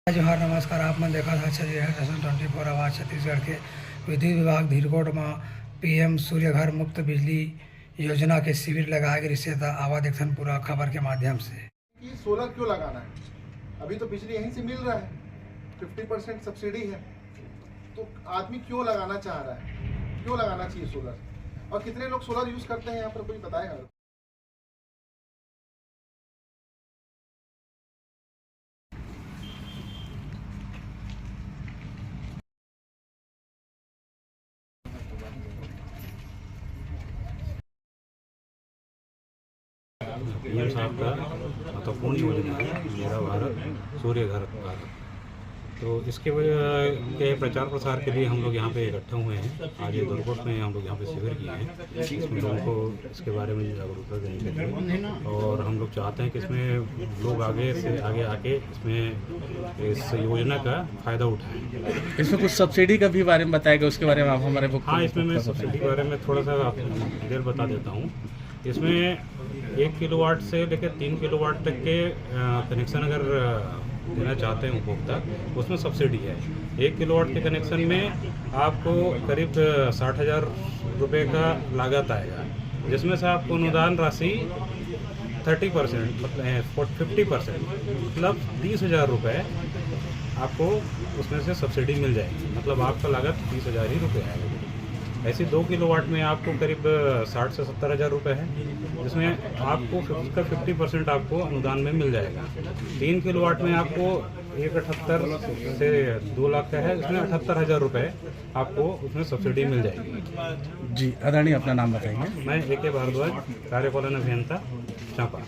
जोहार नमस्कार। आप मन देखा था छत्तीसगढ़ 24 आवाज छत्तीसगढ़ के विद्युत विभाग धीरकोट में पीएम सूर्य घर मुफ्त बिजली योजना के शिविर लगाए गए। रिश्ते आवा देखन पूरा खबर के माध्यम से कि सोलर क्यों लगाना है। अभी तो बिजली यहीं से मिल रहा है, 50% सब्सिडी है, तो आदमी क्यों लगाना चाह रहा है, क्यों लगाना चाहिए सोलर, और कितने लोग सोलर यूज करते हैं यहाँ पर कोई बताएगा? पीएम साहब का महत्वपूर्ण योजना है मेरा भारत सूर्य घर भारत। तो इसके वजह के प्रचार प्रसार के लिए हम लोग यहाँ पे इकट्ठा हुए हैं। आज ये दुर्गोट में हम लोग यहाँ पे शिविर किए हैं। इसमें लोगों को इसके बारे में जागरूकता देने के लिए, और हम लोग चाहते हैं कि इसमें लोग आगे से आगे आके इसमें इस योजना का फ़ायदा उठाएं। इसमें कुछ सब्सिडी का भी बारे में बताएगा, उसके बारे में आप हमारे हाँ, इसमें मैं सब्सिडी के बारे में थोड़ा सा डिटेल बता देता हूँ। इसमें 1 किलोवाट से लेकर 3 किलोवाट तक के कनेक्शन अगर देना चाहते हैं उपभोक्ता, उसमें सब्सिडी है। 1 किलोवाट के कनेक्शन में आपको करीब 60,000 रुपये का लागत आएगा, जिसमें से आपको अनुदान राशि 30% मतलब 50% मतलब 30,000 रुपये आपको उसमें से सब्सिडी मिल जाएगी। मतलब आपका लागत 30,000 ही रुपये आएगा। ऐसे 2 किलोवाट में आपको करीब 60 से 70,000 रुपये है, जिसमें आपको 50% आपको अनुदान में मिल जाएगा। 3 किलोवाट में आपको 1,78 से 2 लाख का है, इसमें 78,000 रुपये आपको उसमें सब्सिडी मिल जाएगी। जी आदरणीय, अपना नाम बताएंगे। मैं AK भारद्वाज, कार्यपालन अभियंता चांपा।